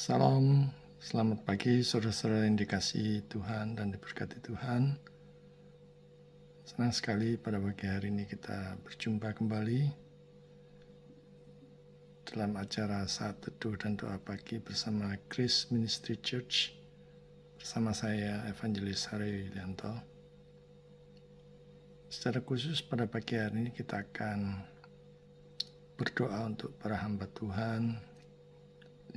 Salam, selamat pagi saudara-saudara yang dikasihi Tuhan dan diberkati Tuhan. Senang sekali pada pagi hari ini kita berjumpa kembali dalam acara Saat Teduh dan Doa Pagi bersama Grace Ministry Church, bersama saya Evangelis Hari Yulianto. Secara khusus pada pagi hari ini kita akan berdoa untuk para hamba Tuhan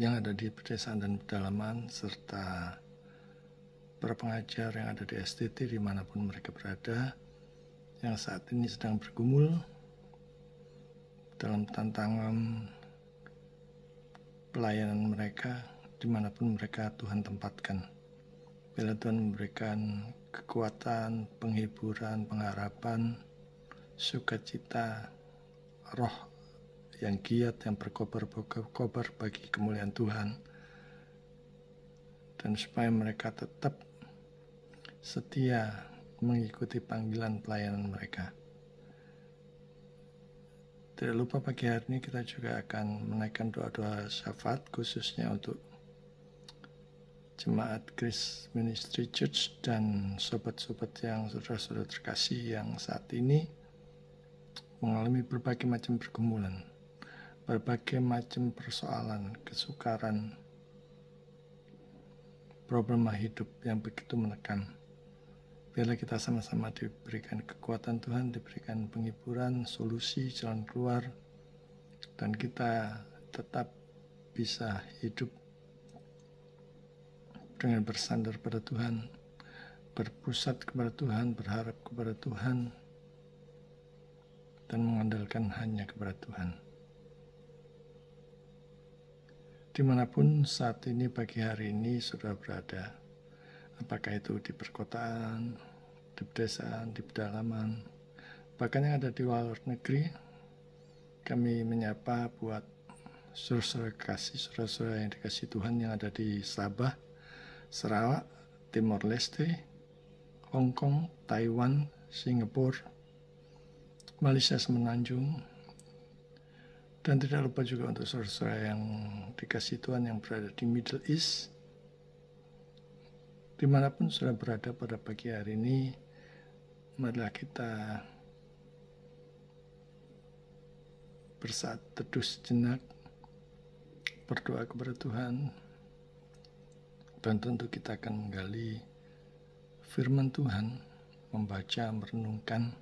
yang ada di pedesaan dan pedalaman, serta para pengajar yang ada di STT dimanapun mereka berada, yang saat ini sedang bergumul dalam tantangan pelayanan mereka dimanapun mereka Tuhan tempatkan. Bila Tuhan memberikan kekuatan, penghiburan, pengharapan, sukacita, roh yang giat, yang berkobar bagi kemuliaan Tuhan, dan supaya mereka tetap setia mengikuti panggilan pelayanan mereka. Tidak lupa pagi hari ini kita juga akan menaikkan doa-doa syafaat khususnya untuk jemaat Grace Ministry Church dan sobat-sobat yang saudara-saudara terkasih yang saat ini mengalami berbagai macam pergumulan, berbagai macam persoalan, kesukaran, problema hidup yang begitu menekan. Biarlah kita sama-sama diberikan kekuatan Tuhan, diberikan penghiburan, solusi, jalan keluar, dan kita tetap bisa hidup dengan bersandar pada Tuhan, berpusat kepada Tuhan, berharap kepada Tuhan, dan mengandalkan hanya kepada Tuhan. Dimanapun saat ini pagi hari ini sudah berada, apakah itu di perkotaan, di pedesaan, di pedalaman, bahkan yang ada di luar negeri, kami menyapa buat saudara-saudara yang dikasih Tuhan yang ada di Sabah, Sarawak, Timor Leste, Hong Kong, Taiwan, Singapura, Malaysia Semenanjung, dan tidak lupa juga untuk saudara-saudara yang dikasih Tuhan yang berada di Middle East. Dimanapun sudah berada pada pagi hari ini, marilah kita bersaat teduh sejenak, berdoa kepada Tuhan, dan tentu kita akan menggali firman Tuhan, membaca, merenungkan,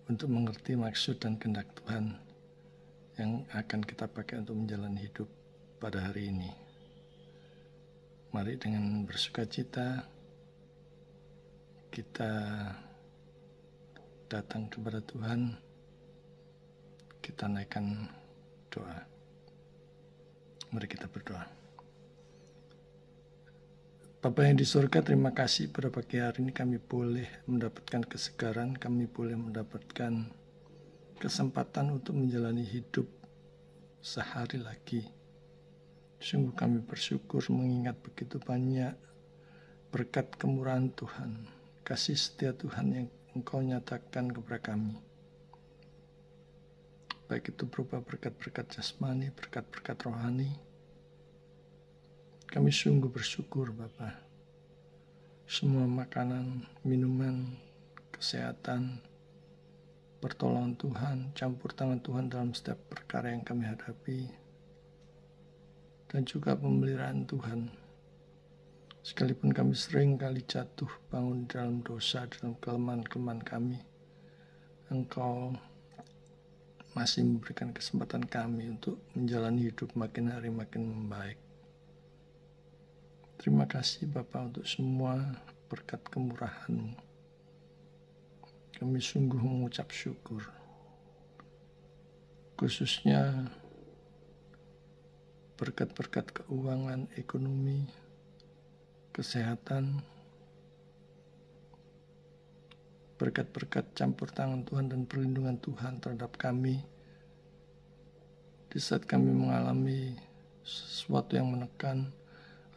untuk mengerti maksud dan kehendak Tuhan yang akan kita pakai untuk menjalani hidup pada hari ini. Mari dengan bersukacita kita datang kepada Tuhan, kita naikkan doa. Mari kita berdoa. Bapa yang di surga, terima kasih pada pagi hari ini kami boleh mendapatkan kesegaran, kami boleh mendapatkan kesempatan untuk menjalani hidup sehari lagi. Sungguh kami bersyukur mengingat begitu banyak berkat kemurahan Tuhan, kasih setia Tuhan yang Engkau nyatakan kepada kami. Baik itu berupa berkat-berkat jasmani, berkat-berkat rohani. Kami sungguh bersyukur Bapa. Semua makanan, minuman, kesehatan, pertolongan Tuhan, campur tangan Tuhan dalam setiap perkara yang kami hadapi, dan juga pemeliharaan Tuhan. Sekalipun kami sering kali jatuh bangun dalam dosa, dalam kelemahan-kelemahan kami, Engkau masih memberikan kesempatan kami untuk menjalani hidup makin hari makin membaik. Terima kasih Bapa untuk semua berkat kemurahan-Mu. Kami sungguh mengucap syukur, khususnya berkat-berkat keuangan, ekonomi, kesehatan, berkat-berkat campur tangan Tuhan dan perlindungan Tuhan terhadap kami di saat kami mengalami sesuatu yang menekan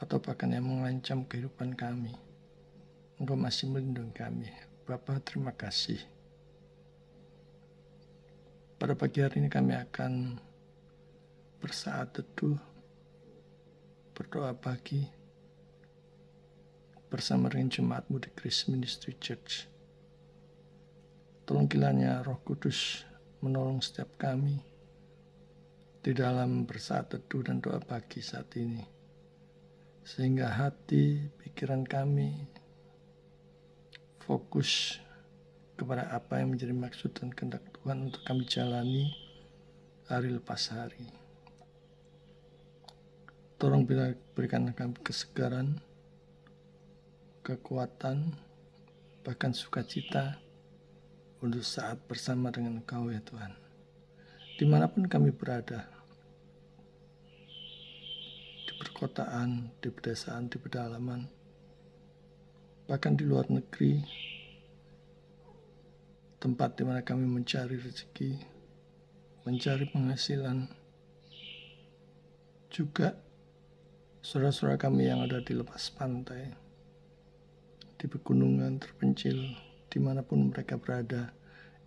atau bahkan yang mengancam kehidupan kami. Engkau masih melindungi kami. Bapa, terima kasih. Pada pagi hari ini kami akan bersaat teduh berdoa pagi bersama dengan jemaatmu di Grace Ministry Church. Tolong kiranya Roh Kudus menolong setiap kami di dalam bersaat teduh dan doa pagi saat ini, sehingga hati, pikiran kami fokus kepada apa yang menjadi maksud dan kehendak Tuhan untuk kami jalani hari lepas hari. Tolong berikan kami kesegaran, kekuatan, bahkan sukacita untuk saat bersama dengan Engkau ya Tuhan. Dimanapun kami berada, di perkotaan, di pedesaan, di pedalaman, bahkan di luar negeri, tempat di mana kami mencari rezeki, mencari penghasilan, juga saudara-saudara kami yang ada di lepas pantai, di pegunungan terpencil, dimanapun mereka berada,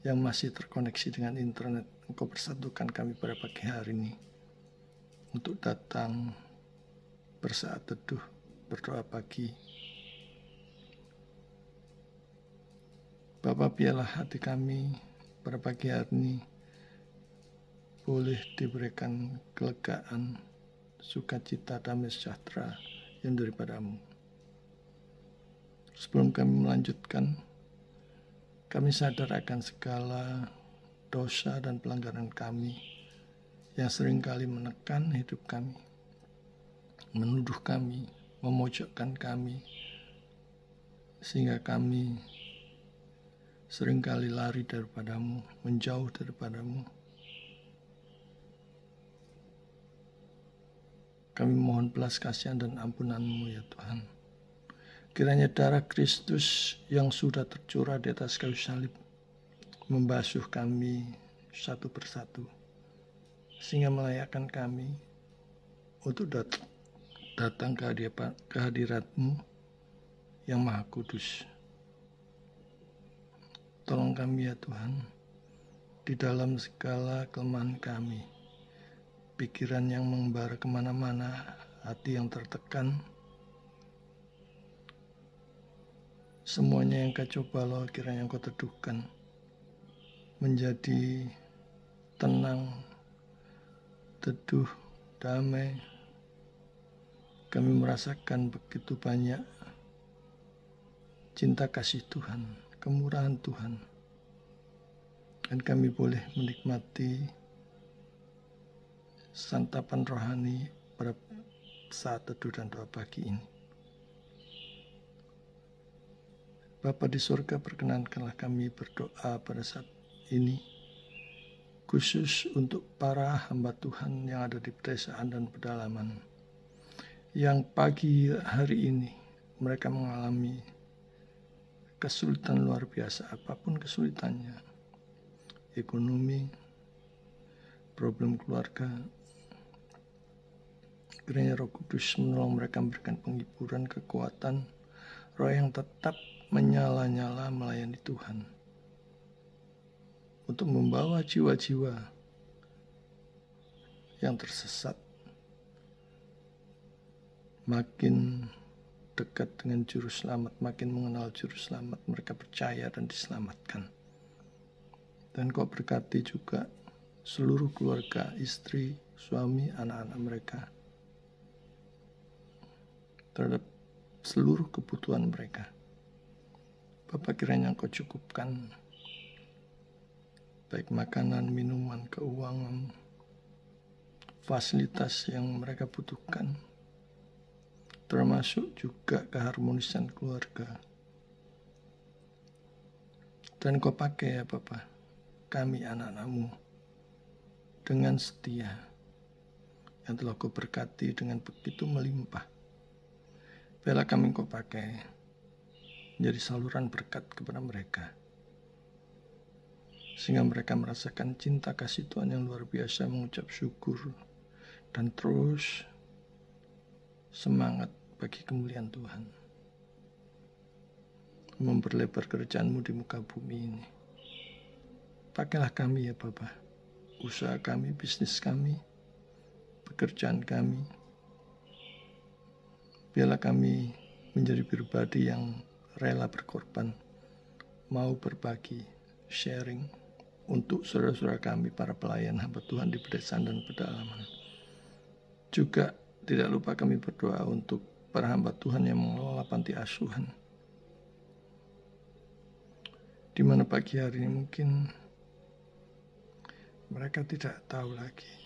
yang masih terkoneksi dengan internet. Engkau persatukan kami pada pagi hari ini untuk datang bersaat teduh, berdoa pagi. Bapa, biarlah hati kami pada pagi hari ini boleh diberikan kelegaan, sukacita, damai sejahtera yang daripada-Mu. Sebelum kami melanjutkan, kami sadar akan segala dosa dan pelanggaran kami yang seringkali menekan hidup kami, menuduh kami, memojokkan kami, sehingga kami seringkali lari daripada-Mu, menjauh daripada-Mu. Kami mohon belas kasihan dan ampunan-Mu ya Tuhan. Kiranya darah Kristus yang sudah tercurah di atas kayu salib membasuh kami satu persatu, sehingga melayakkan kami untuk datang ke hadirat-Mu yang Maha Kudus. Tolong kami ya Tuhan, di dalam segala kelemahan kami, pikiran yang membara kemana-mana, hati yang tertekan, semuanya yang kacau balau kiranya Engkau teduhkan menjadi tenang, teduh, damai. Kami merasakan begitu banyak cinta kasih Tuhan, kemurahan Tuhan, dan kami boleh menikmati santapan rohani pada saat teduh dan doa pagi ini. Bapa di surga, perkenankanlah kami berdoa pada saat ini, khusus untuk para hamba Tuhan yang ada di pedesaan dan pedalaman, yang pagi hari ini mereka mengalami kesulitan luar biasa, apapun kesulitannya, ekonomi, problem keluarga. Kiranya Roh Kudus menolong mereka, memberikan penghiburan, kekuatan, roh yang tetap menyala-nyala melayani Tuhan, untuk membawa jiwa-jiwa yang tersesat makin dekat dengan juru selamat, makin mengenal juru selamat, mereka percaya dan diselamatkan. Dan Kau berkati juga seluruh keluarga, istri, suami, anak-anak mereka, terhadap seluruh kebutuhan mereka. Bapa, kiranya Engkau cukupkan baik makanan, minuman, keuangan, fasilitas yang mereka butuhkan, termasuk juga keharmonisan keluarga. Dan Kau pakai ya Bapa, kami anak-anak-Mu dengan setia, yang telah Kau berkati dengan begitu melimpah. Biarlah kami Kau pakai menjadi saluran berkat kepada mereka, sehingga mereka merasakan cinta kasih Tuhan yang luar biasa, mengucap syukur, dan terus semangat bagi kemuliaan Tuhan, memperlebar kerjaan-Mu di muka bumi ini. Pakailah kami ya Bapa, usaha kami, bisnis kami, pekerjaan kami, Biarlah kami menjadi pribadi yang rela berkorban, mau berbagi, sharing untuk saudara-saudara kami, para pelayan hamba Tuhan di pedesaan dan pedalaman. Juga tidak lupa kami berdoa untuk para hamba Tuhan yang mengelola panti asuhan, di mana pagi hari ini mungkin mereka tidak tahu lagi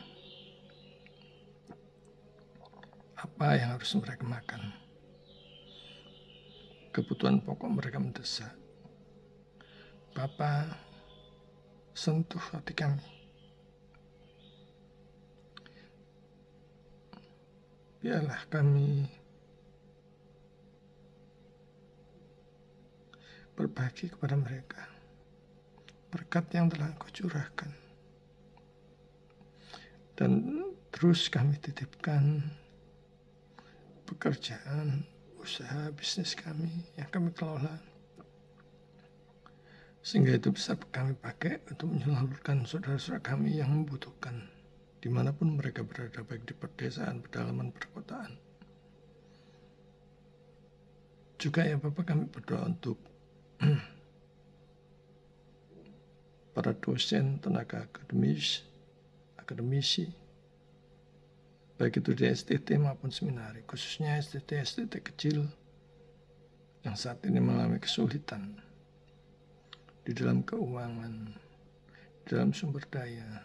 apa yang harus mereka makan. Kebutuhan pokok mereka mendesak. Bapa, sentuh hati kami. Biarlah kami berbagi kepada mereka berkat yang telah Engkau curahkan. Dan terus kami titipkan pekerjaan, usaha, bisnis kami yang kami kelola, sehingga itu bisa kami pakai untuk menyalurkan saudara-saudara kami yang membutuhkan dimanapun mereka berada, baik di pedesaan, pedalaman, perkotaan. Juga ya Bapak, kami berdoa untuk para dosen, tenaga akademisi, baik itu di STT maupun seminari, khususnya STT kecil yang saat ini mengalami kesulitan di dalam keuangan, di dalam sumber daya,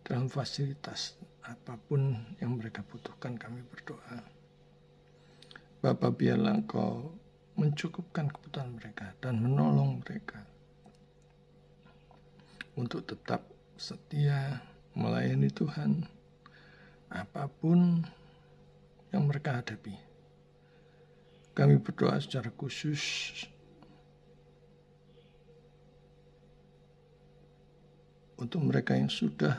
dalam fasilitas, apapun yang mereka butuhkan. Kami berdoa, Bapa, biarlah Engkau mencukupkan kebutuhan mereka dan menolong mereka untuk tetap setia melayani Tuhan apapun yang mereka hadapi. Kami berdoa secara khusus untuk mereka yang sudah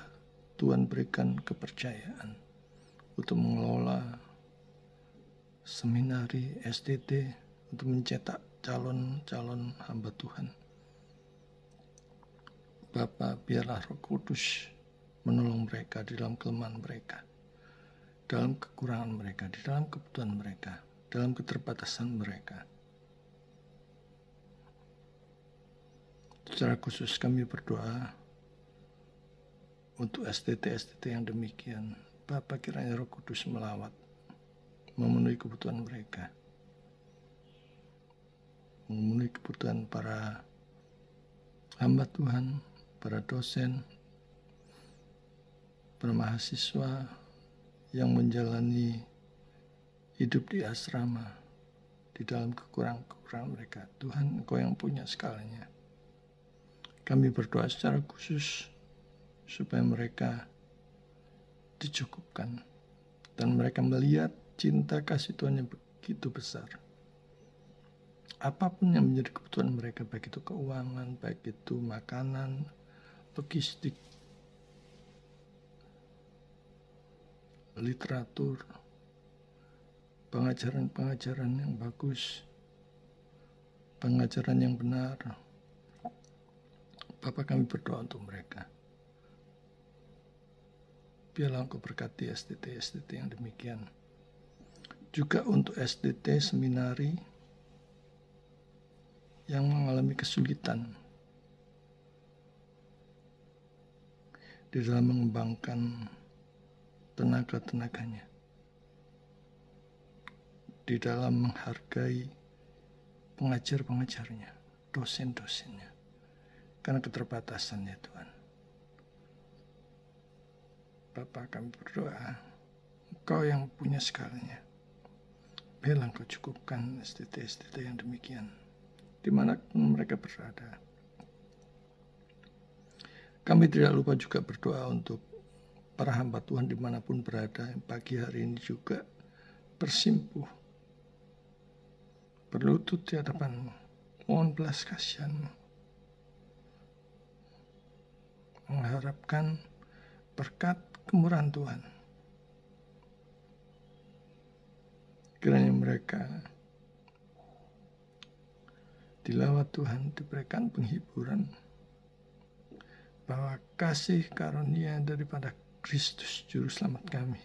Tuhan berikan kepercayaan untuk mengelola seminari, STT, untuk mencetak calon-calon hamba Tuhan. Bapa, biarlah Roh Kudus menolong mereka di dalam kelemahan mereka, dalam kekurangan mereka, di dalam kebutuhan mereka, dalam keterbatasan mereka. Secara khusus kami berdoa untuk STT yang demikian. Bapa, kiranya Roh Kudus melawat, memenuhi kebutuhan mereka, memenuhi kebutuhan para hamba Tuhan, para dosen, para mahasiswa yang menjalani hidup di asrama, di dalam kekurangan mereka. Tuhan, Engkau yang punya segalanya. Kami berdoa secara khusus supaya mereka dicukupkan dan mereka melihat cinta kasih Tuhan yang begitu besar. Apapun yang menjadi kebutuhan mereka, baik itu keuangan, baik itu makanan, logistik, literatur, pengajaran yang bagus, pengajaran yang benar. Bapa, kami berdoa untuk mereka. Biarlah Engkau berkati STT yang demikian. Juga untuk STT seminari yang mengalami kesulitan di dalam mengembangkan tenaga-tenaganya, di dalam menghargai pengajar-pengajarnya, dosen-dosennya, karena keterbatasannya Tuhan. Bapa, kami berdoa, Engkau yang punya segalanya. Biarlah Engkau cukupkan STT yang demikian, dimanapun mereka berada. Kami tidak lupa juga berdoa untuk para hamba Tuhan dimanapun berada, yang pagi hari ini juga bersimpuh, berlutut di hadapan-Mu, mohon belas kasihan-Mu, mengharapkan berkat kemurahan Tuhan. Kiranya mereka dilawat Tuhan, diberikan penghiburan bahwa kasih karunia daripada Kristus Juru Selamat kami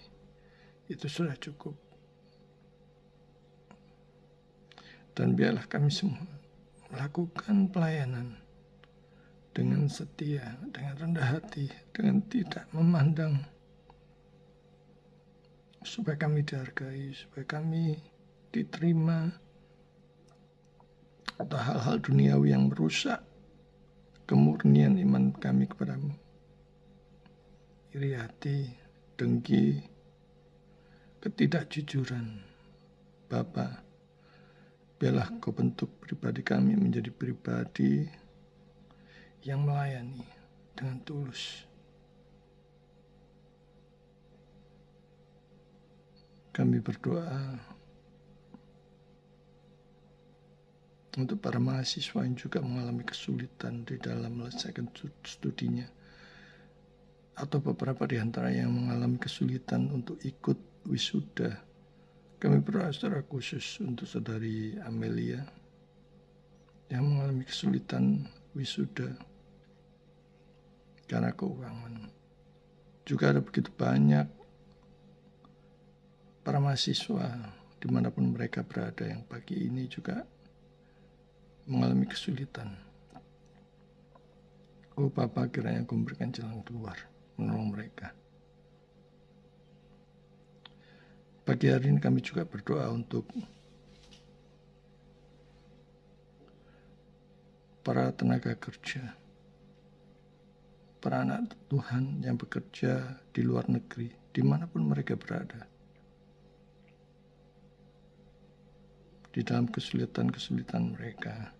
itu sudah cukup. Dan biarlah kami semua melakukan pelayanan dengan setia, dengan rendah hati, dengan tidak memandang, supaya kami dihargai, supaya kami diterima, atau hal-hal duniawi yang merusak kemurnian iman kami kepadamu. Iri hati, dengki, ketidakjujuran. Bapa, biarlah Kau bentuk pribadi kami menjadi pribadi yang melayani dengan tulus. Kami berdoa untuk para mahasiswa yang juga mengalami kesulitan di dalam menyelesaikan studinya, atau beberapa di antara yang mengalami kesulitan untuk ikut wisuda. Kami berdoa secara khusus untuk saudari Amelia yang mengalami kesulitan wisuda karena keuangan. Juga ada begitu banyak para mahasiswa dimanapun mereka berada yang pagi ini juga mengalami kesulitan. Oh Bapa, kiranya Kau memberikan jalan keluar, menolong mereka. Pagi hari ini kami juga berdoa untuk para tenaga kerja, para anak Tuhan yang bekerja di luar negeri, dimanapun mereka berada. Di dalam kesulitan-kesulitan mereka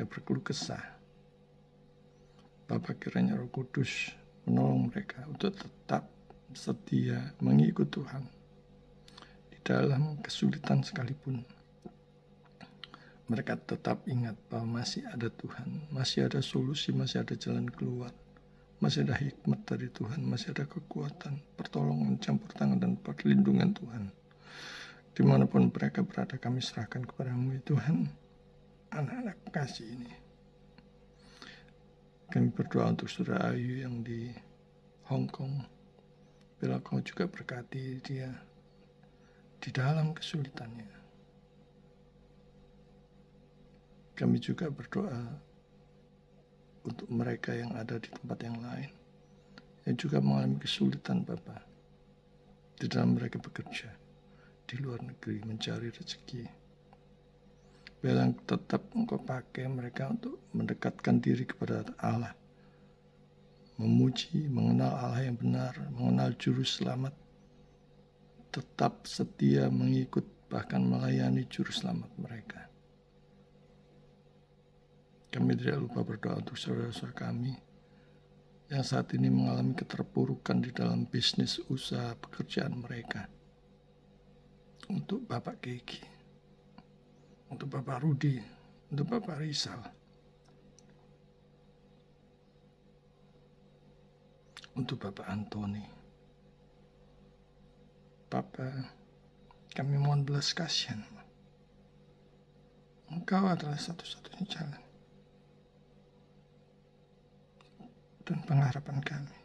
berkeluh kesah. Bapa, kiranya Roh Kudus menolong mereka untuk tetap setia mengikut Tuhan di dalam kesulitan sekalipun. Mereka tetap ingat bahwa masih ada Tuhan, masih ada solusi, masih ada jalan keluar, masih ada hikmat dari Tuhan, masih ada kekuatan, pertolongan, campur tangan, dan perlindungan Tuhan. Dimanapun mereka berada, kami serahkan kepada-Mu ya Tuhan, anak-anak kasih ini. Kami berdoa untuk Saudara Ayu yang di Hong Kong. Bila Kau juga berkati dia di dalam kesulitannya. Kami juga berdoa untuk mereka yang ada di tempat yang lain, yang juga mengalami kesulitan Bapa, di dalam mereka bekerja di luar negeri mencari rezeki. Biarlah tetap Engkau pakai mereka untuk mendekatkan diri kepada Allah, memuji, mengenal Allah yang benar, mengenal juru selamat, tetap setia mengikut bahkan melayani juru selamat mereka. Kami tidak lupa berdoa untuk saudara-saudara kami yang saat ini mengalami keterpurukan di dalam bisnis usaha pekerjaan mereka. Untuk Bapak Kiki, untuk Bapak Rudi, untuk Bapak Rizal, untuk Bapak Antoni. Bapak, kami mohon belas kasihan. Engkau adalah satu-satunya jalan dan pengharapan kami.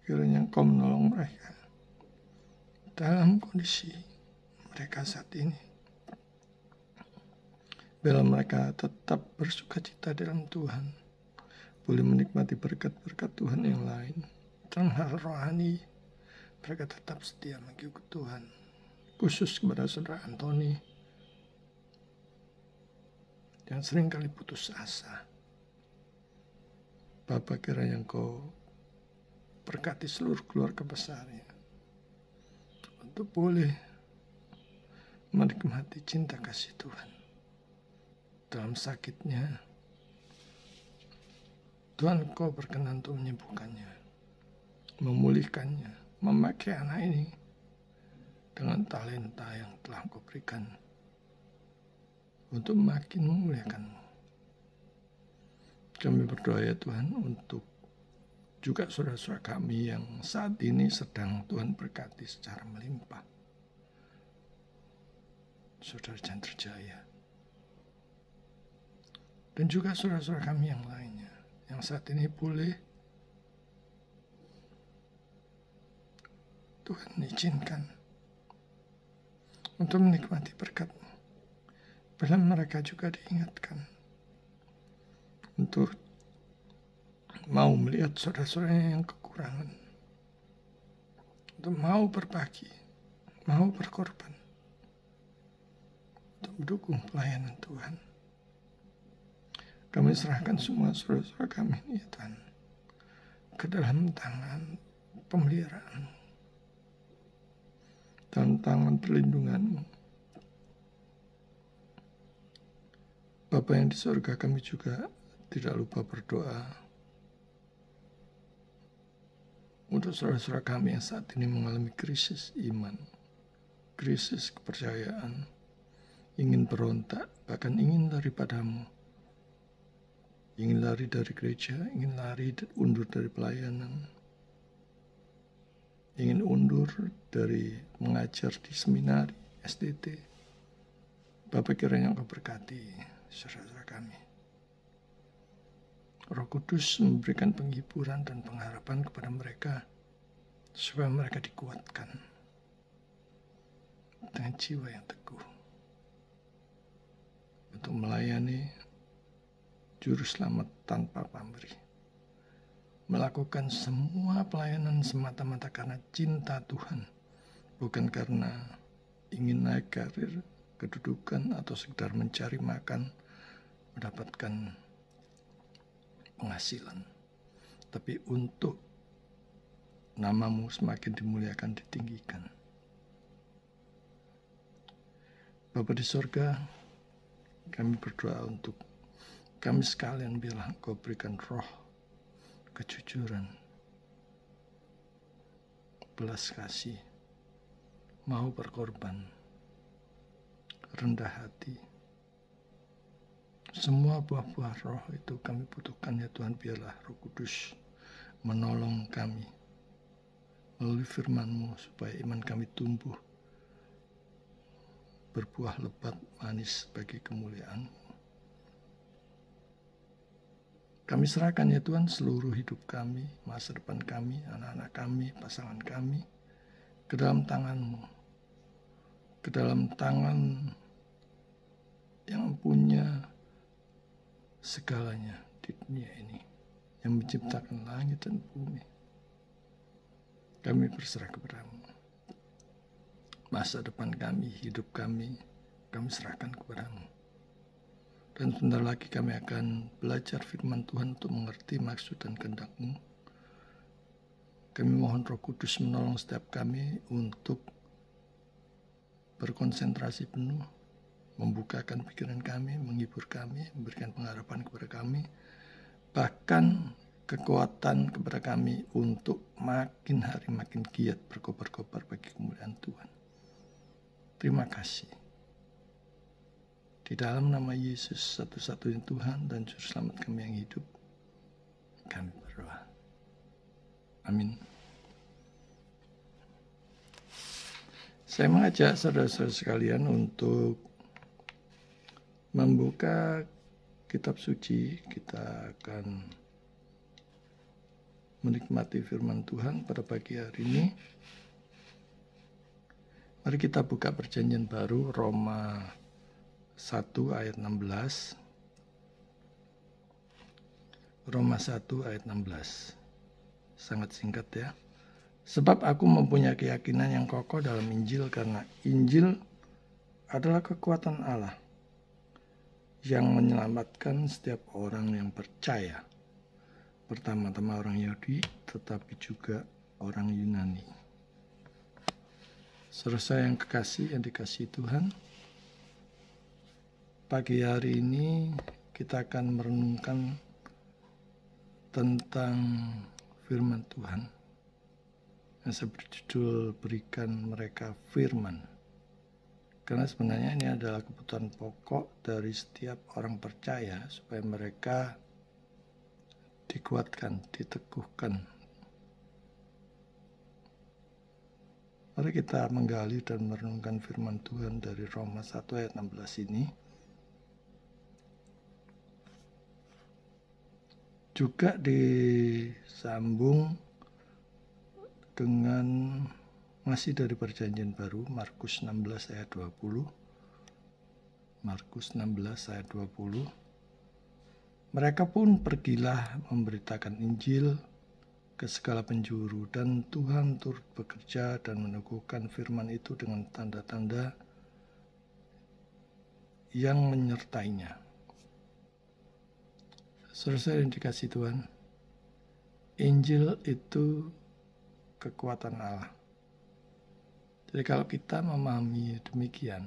Kiranya Engkau menolong mereka dalam kondisi mereka saat ini. Biarlah mereka tetap bersukacita dalam Tuhan, boleh menikmati berkat-berkat Tuhan yang lain. Dalam hal rohani, mereka tetap setia mengikut Tuhan. Khusus kepada Saudara Antoni yang seringkali putus asa. Bapa, kiranya Engkau berkati seluruh keluarga besarnya untuk boleh menikmati cinta kasih Tuhan. Dalam sakitnya, Tuhan Engkau berkenan untuk menyembuhkannya, memulihkannya, memakai anak ini dengan talenta yang telah Engkau berikan untuk makin memuliakan-Mu. Kami berdoa ya Tuhan untuk juga saudara-saudara kami yang saat ini sedang Tuhan berkati secara melimpah. Saudara Chandra Jaya. Dan juga saudara-saudara kami yang lainnya yang saat ini boleh Tuhan izinkan untuk menikmati berkat-Mu. Bila mereka juga diingatkan untuk mau melihat saudara-saudaranya yang kekurangan, untuk mau berbagi, mau berkorban, untuk mendukung pelayanan Tuhan. Kami serahkan semua saudara-saudara kami ini, ya Tuhan, ke dalam tangan pemeliharaan, dalam tangan perlindungan-Mu. Bapa yang di surga, kami juga tidak lupa berdoa untuk saudara-saudara kami yang saat ini mengalami krisis iman, krisis kepercayaan, ingin berontak, bahkan ingin lari padamu, ingin lari dari gereja, ingin lari undur dari pelayanan, ingin undur dari mengajar di seminari, SDT. Bapak kiranya Engkau berkati saudara-saudara kami. Roh Kudus memberikan penghiburan dan pengharapan kepada mereka, supaya mereka dikuatkan dengan jiwa yang teguh untuk melayani Juru Selamat tanpa pamrih, melakukan semua pelayanan semata-mata karena cinta Tuhan, bukan karena ingin naik karir, kedudukan, atau sekedar mencari makan, mendapatkan penghasilan, tapi untuk nama-Mu semakin dimuliakan, ditinggikan. Bapa di surga, kami berdoa untuk kami sekalian, biarlah Engkau berikan roh kejujuran, belas kasih, mau berkorban, rendah hati. Semua buah-buah roh itu kami butuhkan, ya Tuhan. Biarlah Roh Kudus menolong kami melalui firman-Mu, supaya iman kami tumbuh, berbuah lebat manis bagi kemuliaan-Mu. Kami serahkan, ya Tuhan, seluruh hidup kami, masa depan kami, anak-anak kami, pasangan kami, ke dalam tangan-Mu, ke dalam tangan yang punya segalanya di dunia ini, yang menciptakan langit dan bumi. Kami berserah kepada-Mu. Masa depan kami, hidup kami serahkan kepada-Mu. Dan sebentar lagi kami akan belajar firman Tuhan untuk mengerti maksud dan kehendak-Mu. Kami mohon Roh Kudus menolong setiap kami untuk berkonsentrasi penuh, membukakan pikiran kami, menghibur kami, memberikan pengharapan kepada kami, bahkan kekuatan kepada kami untuk makin hari makin giat berkobar-kobar bagi kemuliaan Tuhan. Terima kasih. Di dalam nama Yesus, satu-satunya Tuhan dan Juru Selamat kami yang hidup, kami berdoa. Amin. Saya mengajak saudara-saudara sekalian untuk membuka kitab suci. Kita akan menikmati firman Tuhan pada pagi hari ini. Mari kita buka perjanjian baru, Roma 1 ayat 16. Roma 1 ayat 16. Sangat singkat ya. Sebab aku mempunyai keyakinan yang kokoh dalam Injil, karena Injil adalah kekuatan Allah yang menyelamatkan setiap orang yang percaya. Pertama-tama orang Yahudi, tetapi juga orang Yunani. Saudara yang kekasih, yang dikasihi Tuhan, pagi hari ini kita akan merenungkan tentang firman Tuhan yang saya berjudul berikan mereka firman. Karena sebenarnya ini adalah kebutuhan pokok dari setiap orang percaya, supaya mereka dikuatkan, diteguhkan. Mari kita menggali dan merenungkan firman Tuhan dari Roma 1 ayat 16 ini. Juga disambung dengan Masih dari Perjanjian Baru, Markus 16 ayat 20. Markus 16 ayat 20. Mereka pun pergilah memberitakan Injil ke segala penjuru, dan Tuhan turut bekerja dan meneguhkan firman itu dengan tanda-tanda yang menyertainya. Saudara yang dikasihi Tuhan, Injil itu kekuatan Allah. Jadi kalau kita memahami demikian,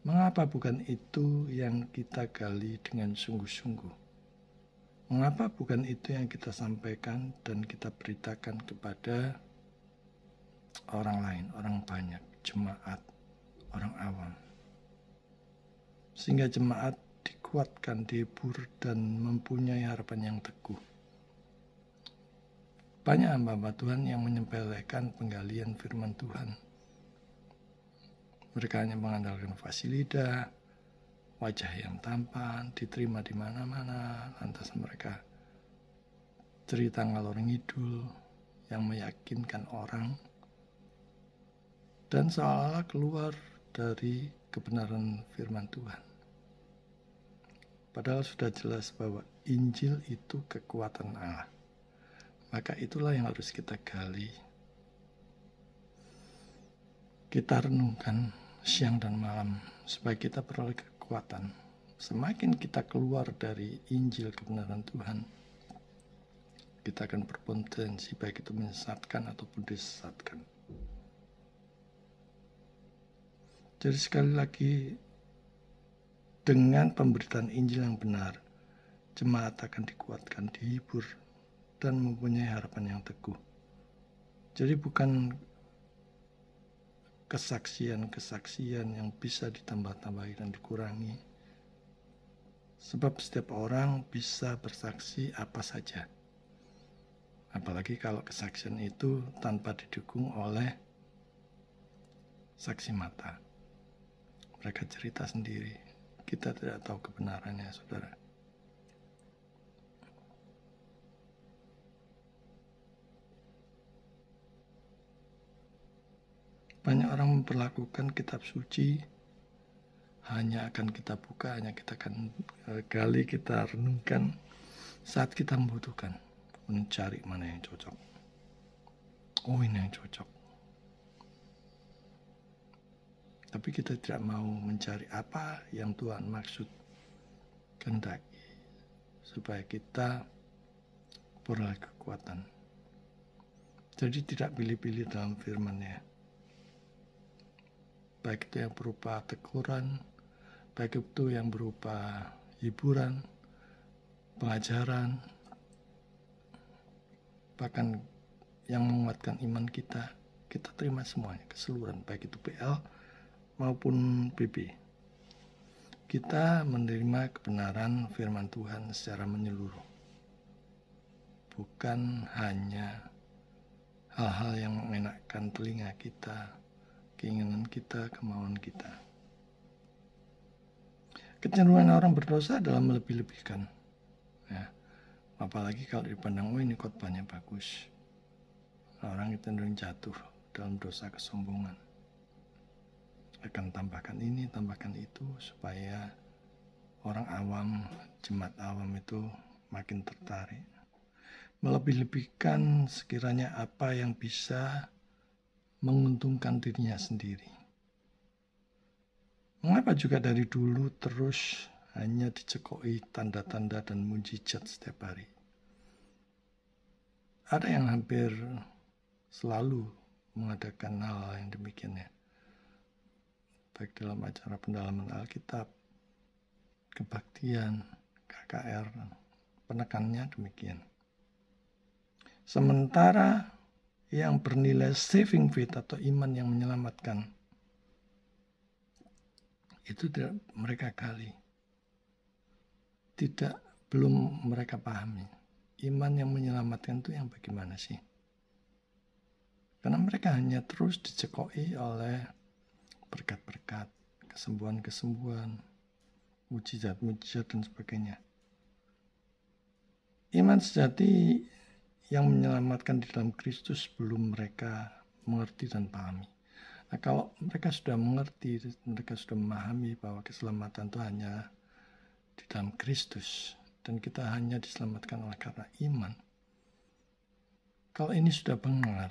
mengapa bukan itu yang kita gali dengan sungguh-sungguh? Mengapa bukan itu yang kita sampaikan dan kita beritakan kepada orang lain, orang banyak, jemaat, orang awam? Sehingga jemaat dikuatkan, dihibur, dan mempunyai harapan yang teguh. Banyak hamba Tuhan yang menyepelekan penggalian firman Tuhan. Mereka hanya mengandalkan fasilita, wajah yang tampan, diterima di mana-mana, lantas mereka cerita ngalor ngidul yang meyakinkan orang, dan seolah-olah keluar dari kebenaran firman Tuhan. Padahal sudah jelas bahwa Injil itu kekuatan Allah. Maka itulah yang harus kita gali. Kita renungkan siang dan malam supaya kita peroleh kekuatan. Semakin kita keluar dari Injil kebenaran Tuhan, kita akan berpotensi baik itu menyesatkan ataupun disesatkan. Jadi sekali lagi, dengan pemberitaan Injil yang benar, jemaat akan dikuatkan, dihibur, dan mempunyai harapan yang teguh. Jadi bukan kesaksian-kesaksian yang bisa ditambah-tambahi dan dikurangi. Sebab setiap orang bisa bersaksi apa saja. Apalagi kalau kesaksian itu tanpa didukung oleh saksi mata. Mereka cerita sendiri. Kita tidak tahu kebenarannya, saudara. Banyak orang memperlakukan kitab suci hanya akan kita buka, hanya kita akan gali, kita renungkan saat kita membutuhkan, mencari mana yang cocok. Oh, ini yang cocok. Tapi kita tidak mau mencari apa yang Tuhan maksud kehendaki supaya kita peroleh kekuatan. Jadi tidak pilih-pilih dalam firman-Nya. Baik itu yang berupa teguran, baik itu yang berupa hiburan, pengajaran, bahkan yang menguatkan iman kita, kita terima semuanya, keseluruhan, baik itu PL maupun BB. Kita menerima kebenaran firman Tuhan secara menyeluruh. Bukan hanya hal-hal yang mengenakkan telinga kita, keinginan kita, kemauan kita. Kecenderungan orang berdosa adalah melebih-lebihkan. Ya, apalagi kalau dipandang, oh ini khotbahnya bagus. Orang cenderung jatuh dalam dosa kesombongan. Akan tambahkan ini, tambahkan itu, supaya orang awam, jemaat awam itu makin tertarik. Melebih-lebihkan sekiranya apa yang bisa menguntungkan dirinya sendiri. Mengapa juga dari dulu terus hanya dicekoi tanda-tanda dan mujizat setiap hari? Ada yang hampir selalu mengadakan hal yang demikian, ya. Baik dalam acara pendalaman Alkitab, kebaktian, KKR, penekannya demikian. Sementara yang bernilai saving faith atau iman yang menyelamatkan, itu tidak mereka gali. Belum mereka pahami. Iman yang menyelamatkan itu yang bagaimana sih? Karena mereka hanya terus dicekoi oleh berkat-berkat, kesembuhan-kesembuhan, mujizat-mujizat dan sebagainya. Iman sejati yang menyelamatkan di dalam Kristus belum mereka mengerti dan pahami. Nah, kalau mereka sudah mengerti, mereka sudah memahami bahwa keselamatan itu hanya di dalam Kristus dan kita hanya diselamatkan oleh karena iman. Kalau ini sudah benar,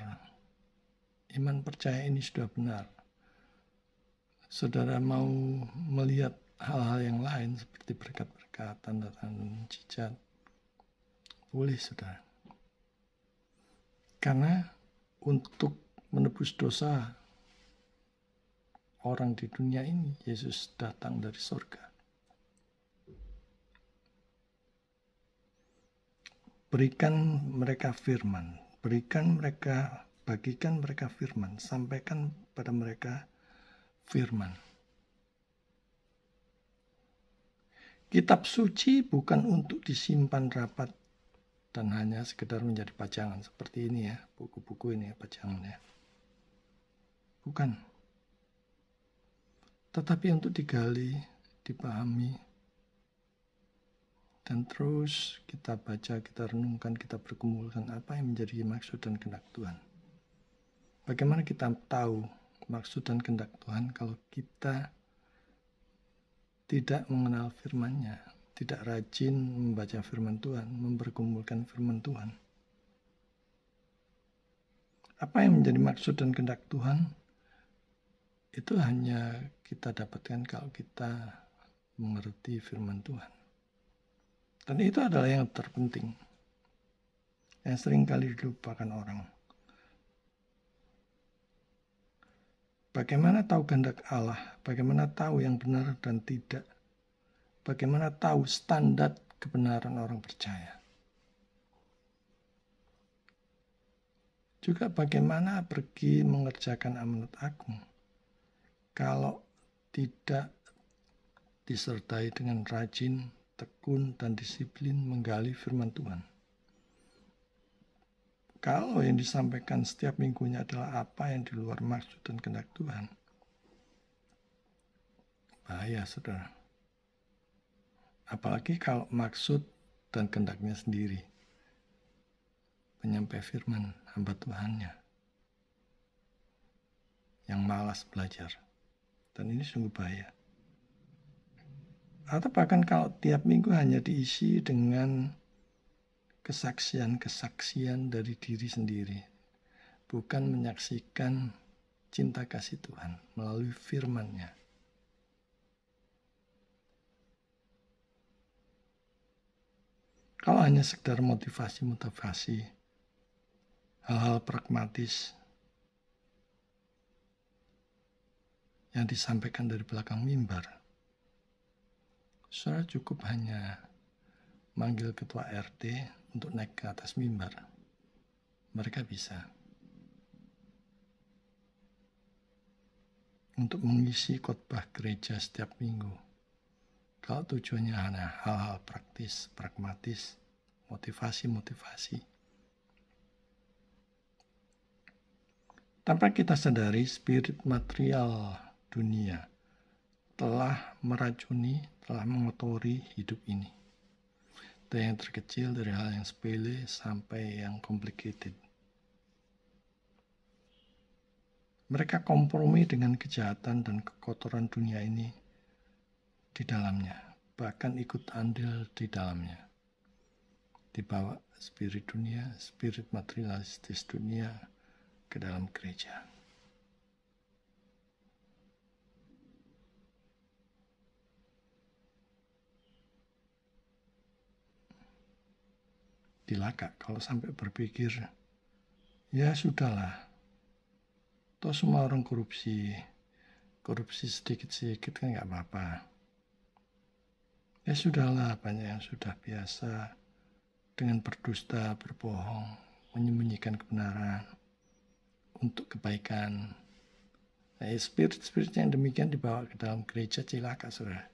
iman percaya ini sudah benar, saudara mau melihat hal-hal yang lain seperti berkat-berkat, tanda-tanda, mujizat, boleh saudara. Karena untuk menebus dosa orang di dunia ini, Yesus datang dari surga. Berikan mereka firman, bagikan mereka firman, sampaikan pada mereka firman. Kitab suci bukan untuk disimpan rapat dan hanya sekedar menjadi pajangan seperti ini ya, buku-buku ini ya, pajangan ya. Bukan. Tetapi untuk digali, dipahami, dan terus kita baca, kita renungkan, kita bergumulkan apa yang menjadi maksud dan kehendak Tuhan. Bagaimana kita tahu maksud dan kehendak Tuhan kalau kita tidak mengenal firman-Nya, tidak rajin membaca firman Tuhan, mempergumulkan firman Tuhan. Apa yang menjadi maksud dan kehendak Tuhan? Itu hanya kita dapatkan kalau kita mengerti firman Tuhan. Dan itu adalah yang terpenting, yang seringkali dilupakan orang. Bagaimana tahu kehendak Allah? Bagaimana tahu yang benar dan tidak? Bagaimana tahu standar kebenaran orang percaya? Juga bagaimana pergi mengerjakan amanat agung kalau tidak disertai dengan rajin, tekun, dan disiplin menggali firman Tuhan. Kalau yang disampaikan setiap minggunya adalah apa yang di luar maksud dan kehendak Tuhan, bahaya saudara. Apalagi kalau maksud dan kehendaknya sendiri, penyampai firman hamba Tuhannya, yang malas belajar. Dan ini sungguh bahaya. Atau bahkan kalau tiap minggu hanya diisi dengan kesaksian-kesaksian dari diri sendiri, bukan menyaksikan cinta kasih Tuhan melalui firman-Nya. Kalau hanya sekedar motivasi, hal-hal pragmatis yang disampaikan dari belakang mimbar, saudara cukup hanya manggil ketua RT untuk naik ke atas mimbar. Mereka bisa. Untuk mengisi khotbah gereja setiap minggu. Kalau tujuannya hanya hal-hal praktis, pragmatis, motivasi. Tanpa kita sadari, spirit material dunia telah meracuni, telah mengotori hidup ini. Dari yang terkecil, dari hal yang sepele sampai yang complicated. Mereka kompromi dengan kejahatan dan kekotoran dunia ini di dalamnya, bahkan ikut andil di dalamnya. Dibawa spirit dunia, spirit materialistis dunia ke dalam gereja. Dilaka kalau sampai berpikir, ya sudahlah, toh semua orang korupsi sedikit-sedikit kan gak apa-apa. Ya sudahlah, banyak yang sudah biasa dengan berdusta, berbohong, menyembunyikan kebenaran untuk kebaikan. Nah, spirit-spirit yang demikian dibawa ke dalam gereja, celaka saudara.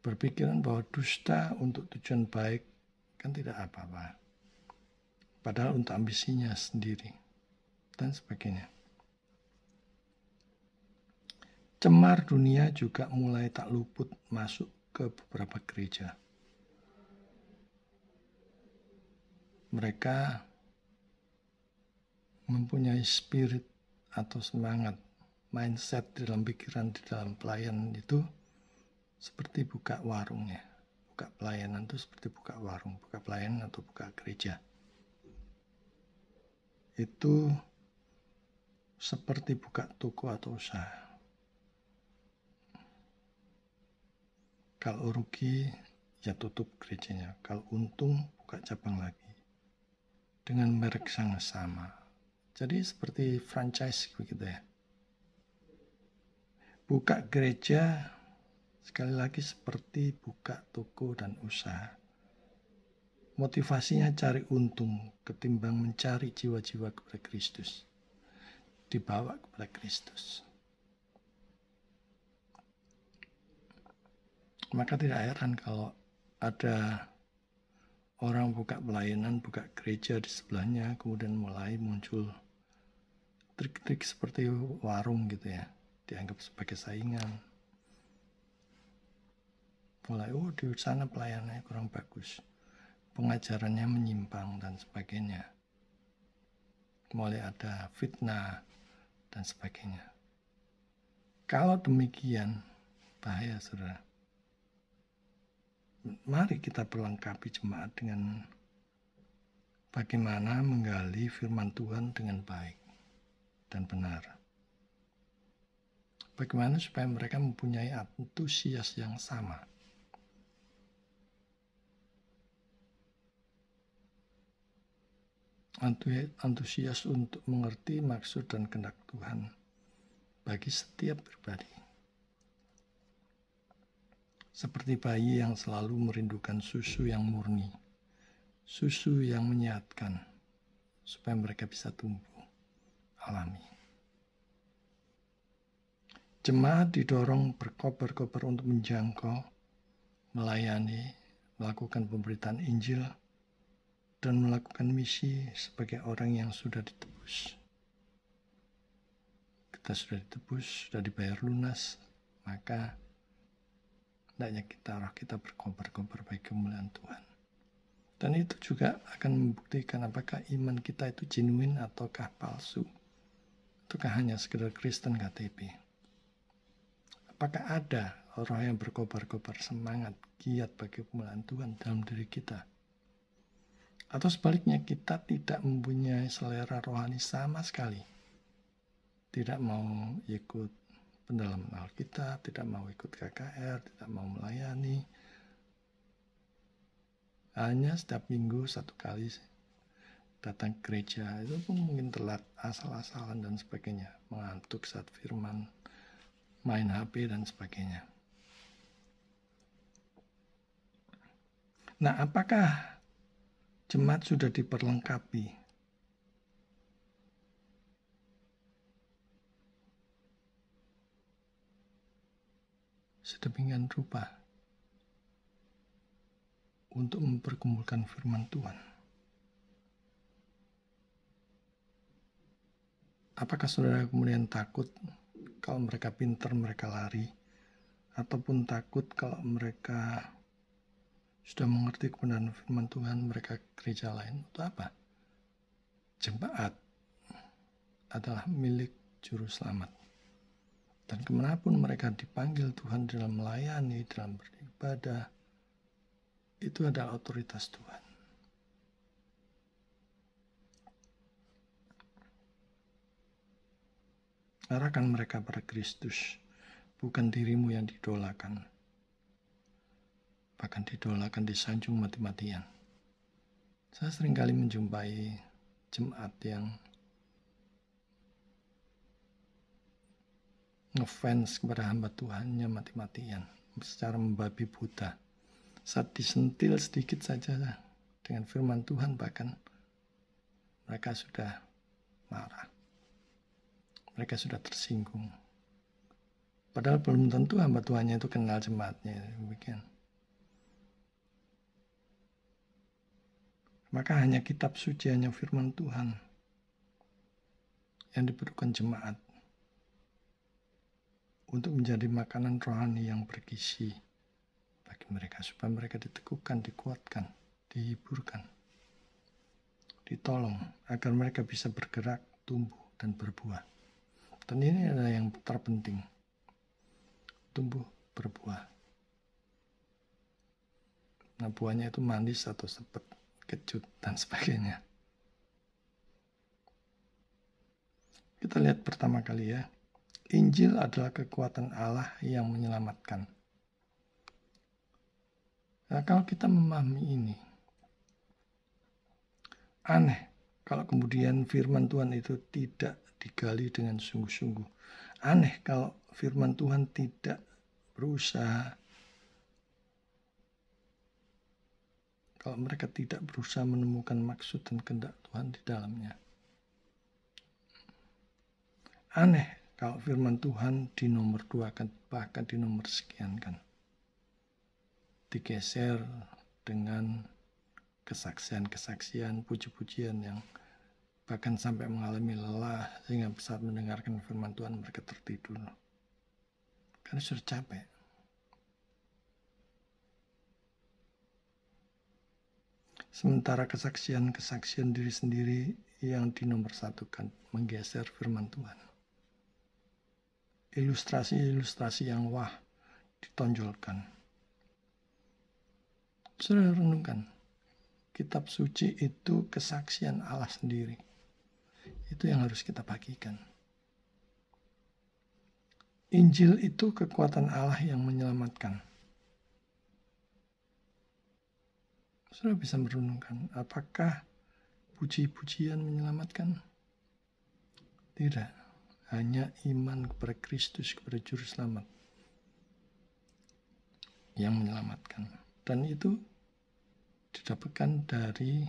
Berpikiran bahwa dusta untuk tujuan baik kan tidak apa-apa. Padahal untuk ambisinya sendiri dan sebagainya. Cemar dunia juga mulai tak luput masuk ke beberapa gereja. mereka mempunyai spirit atau semangat, mindset di dalam pikiran, di dalam pelayanan itu seperti buka warungnya. Buka pelayanan itu seperti buka warung, buka pelayanan atau buka gereja. Itu seperti buka toko atau usaha. Kalau rugi, ya tutup gerejanya. Kalau untung, buka cabang lagi. Dengan merek yang sama. Jadi seperti franchise begitu ya. Buka gereja, sekali lagi seperti buka toko dan usaha. Motivasinya cari untung ketimbang mencari jiwa-jiwa kepada Kristus. Dibawa kepada Kristus. Maka tidak heran kalau ada orang buka pelayanan, buka gereja di sebelahnya, kemudian mulai muncul trik-trik seperti warung gitu ya, dianggap sebagai saingan. Mulai, di sana pelayanannya kurang bagus, pengajarannya menyimpang dan sebagainya. Mulai ada fitnah dan sebagainya. Kalau demikian, bahaya saudara. Mari kita perlengkapi jemaat dengan bagaimana menggali firman Tuhan dengan baik dan benar. Bagaimana supaya mereka mempunyai antusias yang sama. Antusias untuk mengerti maksud dan kehendak Tuhan bagi setiap pribadi. Seperti bayi yang selalu merindukan susu yang murni, susu yang menyehatkan, supaya mereka bisa tumbuh alami. Jemaat didorong berkobar-kobar untuk menjangkau, melayani, melakukan pemberitaan Injil, dan melakukan misi sebagai orang yang sudah ditebus. Kita sudah ditebus, sudah dibayar lunas, maka hendaknya kita berkobar-kobar bagi kemuliaan Tuhan. Dan itu juga akan membuktikan apakah iman kita itu genuine ataukah palsu. Ataukah hanya sekedar Kristen KTP. Apakah ada orang yang berkobar-kobar semangat, giat bagi kemuliaan Tuhan dalam diri kita. Atau sebaliknya kita tidak mempunyai selera rohani sama sekali. Tidak mau ikut pendalaman Alkitab, tidak mau ikut KKR, tidak mau melayani. Hanya setiap minggu satu kali datang ke gereja, itu pun mungkin telat, asal-asalan dan sebagainya. Mengantuk saat firman, main HP dan sebagainya. Nah, apakah jemaat sudah diperlengkapi sedemikian rupa untuk memperkumpulkan firman Tuhan? Apakah saudara kemudian takut kalau mereka pintar mereka lari, ataupun takut kalau mereka sudah mengerti kebenaran firman Tuhan mereka ke gereja lain? Itu apa? Jemaat adalah milik juru selamat. Dan kemanapun mereka dipanggil Tuhan dalam melayani, dalam beribadah, itu adalah otoritas Tuhan. Arahkan mereka pada Kristus, bukan dirimu yang didolakan. Bahkan didolakan, disanjung mati-matian. Saya seringkali menjumpai jemaat yang ngefans kepada hamba Tuhannya mati-matian, secara membabi buta. Saat disentil sedikit saja dengan firman Tuhan, bahkan mereka sudah marah. Mereka sudah tersinggung. Padahal belum tentu hamba Tuhannya itu kenal jemaatnya. Demikian. Maka hanya kitab suci, hanya firman Tuhan yang diperlukan jemaat untuk menjadi makanan rohani yang bergizi bagi mereka, supaya mereka diteguhkan, dikuatkan, dihiburkan. ditolong agar mereka bisa bergerak, tumbuh, dan berbuah. Dan ini adalah yang terpenting, tumbuh, berbuah. Nah, buahnya itu manis atau sepet, kecut, dan sebagainya. Kita lihat pertama kali ya, Injil adalah kekuatan Allah yang menyelamatkan. Nah, kalau kita memahami ini, aneh kalau kemudian firman Tuhan itu tidak digali dengan sungguh-sungguh. Aneh kalau firman Tuhan tidak berusaha, kalau mereka tidak berusaha menemukan maksud dan kehendak Tuhan di dalamnya. Aneh kalau firman Tuhan di nomor 2 bahkan di nomor sekian kan. Digeser dengan kesaksian-kesaksian, puji-pujian yang bahkan sampai mengalami lelah sehingga saat mendengarkan firman Tuhan mereka tertidur. Karena sudah capek. Sementara kesaksian-kesaksian diri sendiri yang dinomorsatukan menggeser firman Tuhan. Ilustrasi-ilustrasi yang wah ditonjolkan. Sudah renungkan, kitab suci itu kesaksian Allah sendiri. Itu yang harus kita bagikan. Injil itu kekuatan Allah yang menyelamatkan. Sudah bisa merenungkan, apakah puji-pujian menyelamatkan? Tidak. Hanya iman kepada Kristus, kepada Juru Selamat yang menyelamatkan. Dan itu didapatkan dari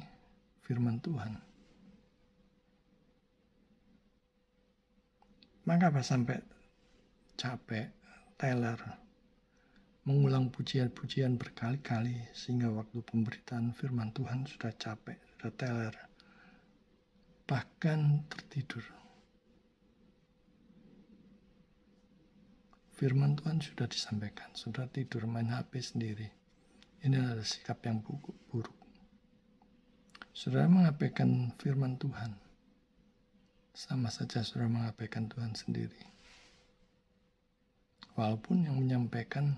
firman Tuhan. Maka apa sampai capek, teler, mengulang pujian-pujian berkali-kali sehingga waktu pemberitaan firman Tuhan sudah capek, sudah teler, bahkan tertidur. Firman Tuhan sudah disampaikan, sudah tidur main HP sendiri. Ini adalah sikap yang buruk. Saudara mengabaikan firman Tuhan, sama saja saudara mengabaikan Tuhan sendiri. Walaupun yang menyampaikan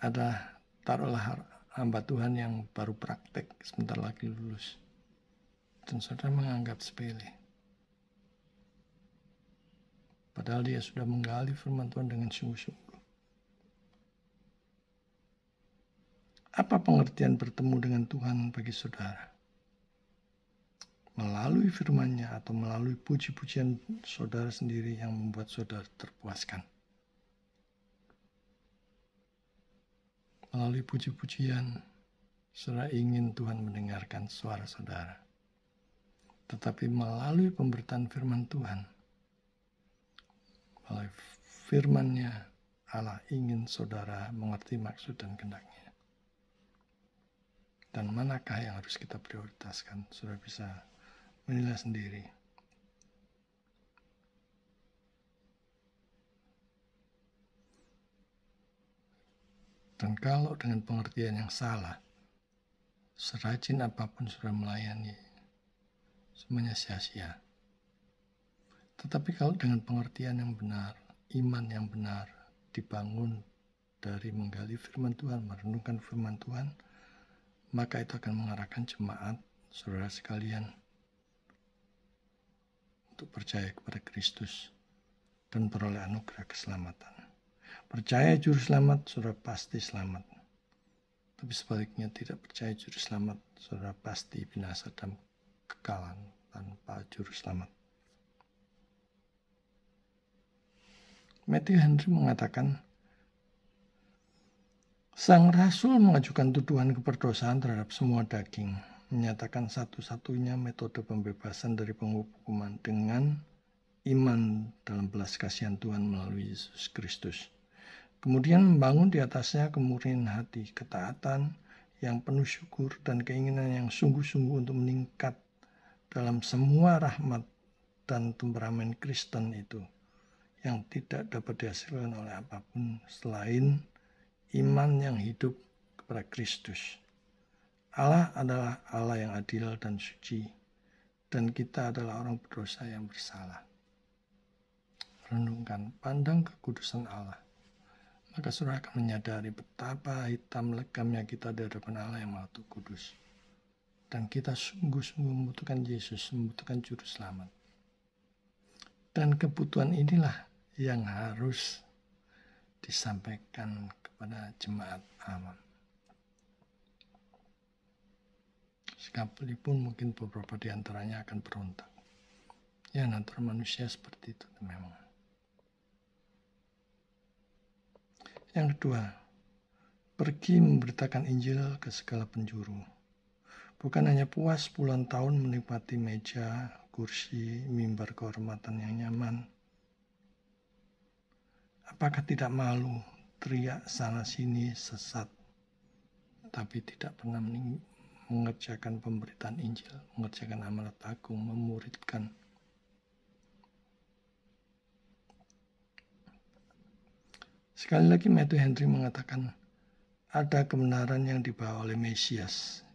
adalah taruhlah hamba Tuhan yang baru praktek, sebentar lagi lulus. Dan saudara menganggap sepele. Padahal dia sudah menggali firman Tuhan dengan sungguh-sungguh. Apa pengertian bertemu dengan Tuhan bagi saudara? Melalui firman-Nya atau melalui puji-pujian saudara sendiri yang membuat saudara terpuaskan? Melalui puji-pujian, saudara ingin Tuhan mendengarkan suara saudara. Tetapi melalui pemberitaan firman Tuhan, melalui firman-Nya, Allah ingin saudara mengerti maksud dan kehendak-Nya. Dan manakah yang harus kita prioritaskan? Saudara bisa menilai sendiri. Dan kalau dengan pengertian yang salah, serajin apapun saudara melayani, semuanya sia-sia. Tetapi kalau dengan pengertian yang benar, iman yang benar, dibangun dari menggali firman Tuhan, merenungkan firman Tuhan, maka itu akan mengarahkan jemaat, saudara sekalian, untuk percaya kepada Kristus dan beroleh anugerah keselamatan. Percaya Juru Selamat, saudara pasti selamat. Tapi sebaliknya tidak percaya Juru Selamat, saudara pasti binasa dan kekalan tanpa Juru Selamat. Matthew Henry mengatakan, sang rasul mengajukan tuduhan keperdosaan terhadap semua daging, menyatakan satu-satunya metode pembebasan dari penghukuman dengan iman dalam belas kasihan Tuhan melalui Yesus Kristus. Kemudian membangun di atasnya kemurnian hati, ketaatan yang penuh syukur dan keinginan yang sungguh-sungguh untuk meningkat dalam semua rahmat dan temperamen Kristen itu, yang tidak dapat dihasilkan oleh apapun selain iman yang hidup kepada Kristus. Allah adalah Allah yang adil dan suci, dan kita adalah orang berdosa yang bersalah. Renungkan, pandang kekudusan Allah. Maka saudara akan menyadari betapa hitam legamnya kita di hadapan Allah yang Maha Kudus. Dan kita sungguh-sungguh membutuhkan Yesus, membutuhkan Juru Selamat. Dan kebutuhan inilah yang harus disampaikan kepada jemaat awam. Sekalipun mungkin beberapa di antaranya akan berontak. Ya, natur manusia seperti itu memang. Yang kedua, pergi memberitakan Injil ke segala penjuru. Bukan hanya puas puluhan tahun menikmati meja, kursi, mimbar kehormatan yang nyaman. Apakah tidak malu teriak sana-sini sesat, tapi tidak pernah mengerjakan pemberitaan Injil, mengerjakan amanat agung, memuridkan. Sekali lagi Matthew Henry mengatakan, ada kebenaran yang dibawa oleh Mesias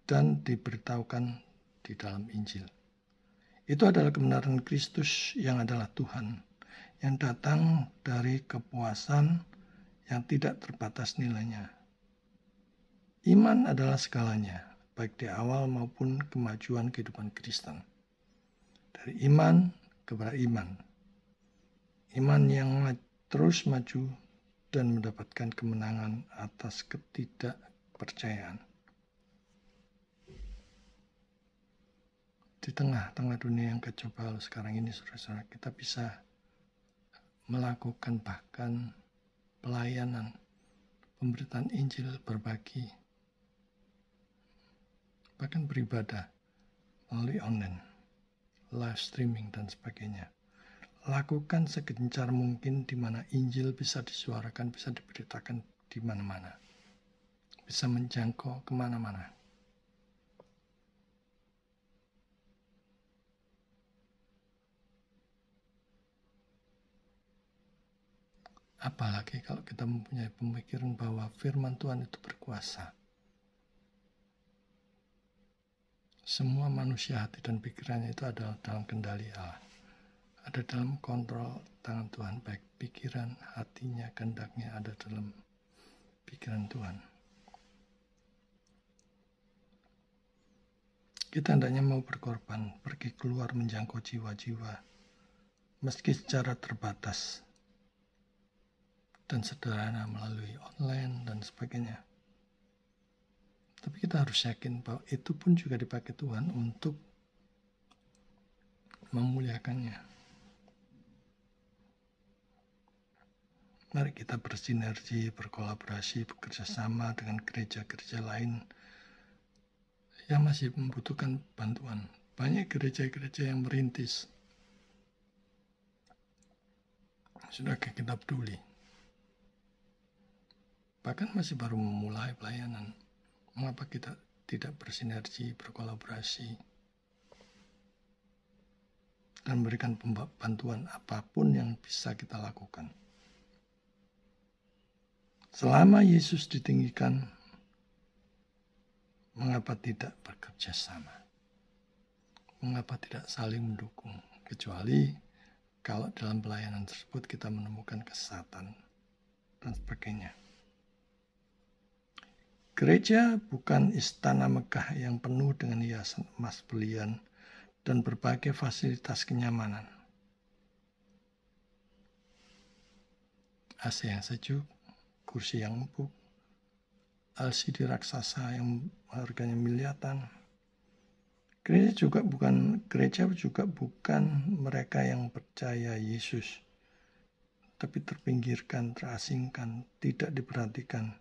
dan diberitahukan di dalam Injil. Itu adalah kebenaran Kristus yang adalah Tuhan, yang datang dari kepuasan yang tidak terbatas nilainya. Iman adalah segalanya, baik di awal maupun kemajuan kehidupan Kristen. Dari iman kepada iman. Iman yang terus maju dan mendapatkan kemenangan atas ketidakpercayaan. Di tengah-tengah dunia yang kacau balau sekarang ini, saudara-saudara, kita bisa melakukan bahkan pelayanan, pemberitaan Injil, berbagi, bahkan beribadah melalui online, live streaming, dan sebagainya. Lakukan segencar mungkin di mana Injil bisa disuarakan, bisa diberitakan di mana-mana. Bisa menjangkau kemana-mana. Apalagi kalau kita mempunyai pemikiran bahwa firman Tuhan itu berkuasa. Semua manusia, hati dan pikirannya itu adalah dalam kendali Allah. Ada dalam kontrol tangan Tuhan, baik pikiran, hatinya, kehendaknya ada dalam pikiran Tuhan. Kita hendaknya mau berkorban, pergi keluar menjangkau jiwa-jiwa, meski secara terbatas dan sederhana melalui online dan sebagainya. Tapi kita harus yakin bahwa itu pun juga dipakai Tuhan untuk memuliakannya. Mari kita bersinergi, berkolaborasi, bekerja sama dengan gereja-gereja lain yang masih membutuhkan bantuan. Banyak gereja-gereja yang merintis. Sudahkah kita peduli? Bahkan masih baru memulai pelayanan. Mengapa kita tidak bersinergi, berkolaborasi, dan memberikan bantuan apapun yang bisa kita lakukan? Selama Yesus ditinggikan, mengapa tidak bekerja sama? Mengapa tidak saling mendukung? Kecuali kalau dalam pelayanan tersebut kita menemukan kesesatan dan sebagainya. Gereja bukan istana megah yang penuh dengan hiasan emas berlian dan berbagai fasilitas kenyamanan. AC yang sejuk, kursi yang empuk, LCD raksasa yang harganya miliaran. Gereja juga bukan mereka yang percaya Yesus, tapi terpinggirkan, terasingkan, tidak diperhatikan,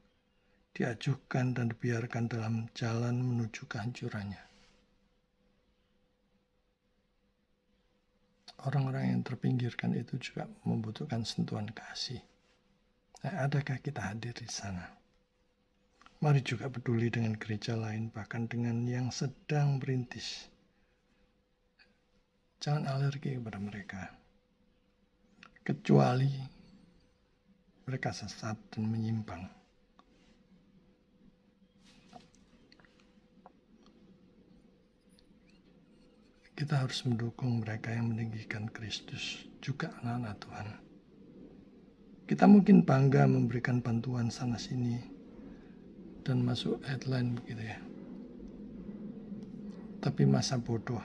diajukan dan dibiarkan dalam jalan menuju kehancurannya. Orang-orang yang terpinggirkan itu juga membutuhkan sentuhan kasih. Nah, adakah kita hadir di sana? Mari juga peduli dengan gereja lain, bahkan dengan yang sedang merintis. Jangan alergi kepada mereka, kecuali mereka sesat dan menyimpang. kita harus mendukung mereka yang meninggikan Kristus, juga anak-anak Tuhan. Kita mungkin bangga memberikan bantuan sana sini dan masuk headline begitu ya. Tapi masa bodoh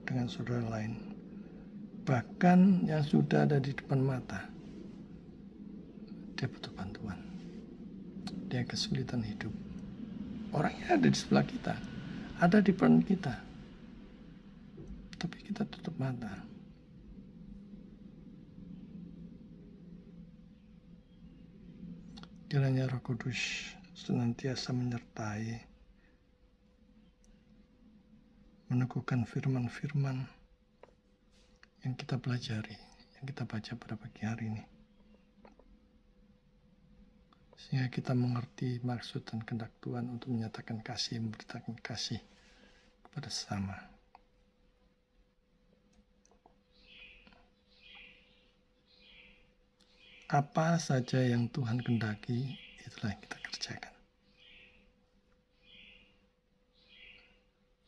dengan saudara lain, bahkan yang sudah ada di depan mata, dia butuh bantuan, dia kesulitan hidup. Orangnya ada di sebelah kita, ada di depan kita, tapi kita tutup mata. Kiranya Roh Kudus senantiasa menyertai, meneguhkan firman-firman yang kita pelajari, yang kita baca pada pagi hari ini. Sehingga kita mengerti maksud dan kehendak Tuhan untuk menyatakan kasih, memberitakan kasih kepada sesama. Apa saja yang Tuhan kehendaki, itulah yang kita kerjakan.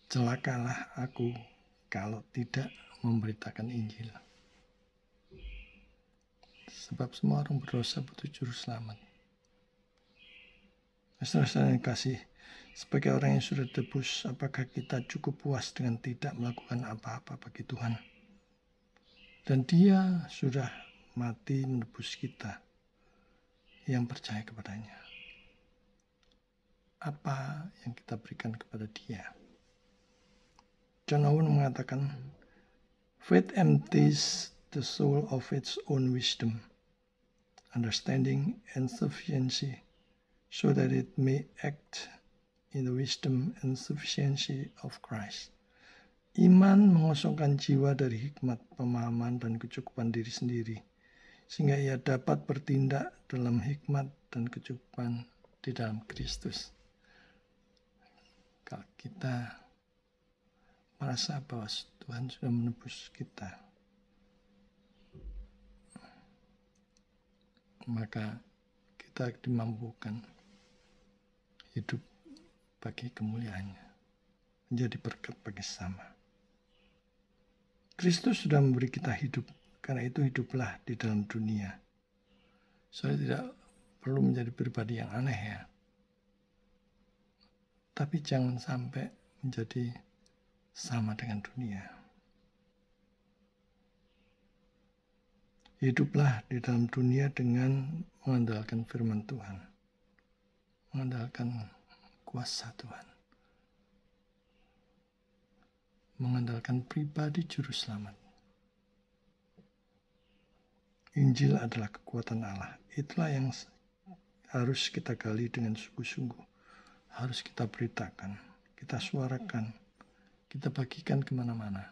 Celakalah aku kalau tidak memberitakan Injil. Sebab semua orang berdosa butuh juru selamat. Saudara-saudara yang kasih, sebagai orang yang sudah tebus, apakah kita cukup puas dengan tidak melakukan apa-apa bagi Tuhan? Dan Dia sudah mati menebus kita yang percaya kepadanya. Apa yang kita berikan kepada Dia? John Owen mengatakan, faith empties the soul of its own wisdom, understanding, and sufficiency, so that it may act in the wisdom and sufficiency of Christ. Iman mengosongkan jiwa dari hikmat, pemahaman, dan kecukupan diri sendiri, sehingga ia dapat bertindak dalam hikmat dan kecukupan di dalam Kristus. Kalau kita merasa bahwa Tuhan sudah menebus kita, maka kita dimampukan hidup bagi kemuliaannya, menjadi berkat bagi sesama. Kristus sudah memberi kita hidup, karena itu hiduplah di dalam dunia. Saya tidak perlu menjadi pribadi yang aneh ya, tapi jangan sampai menjadi sama dengan dunia. Hiduplah di dalam dunia dengan mengandalkan firman Tuhan, mengandalkan kuasa Tuhan, mengandalkan pribadi juru selamat. Injil adalah kekuatan Allah. Itulah yang harus kita gali dengan sungguh-sungguh. Harus kita beritakan, kita suarakan, kita bagikan kemana-mana.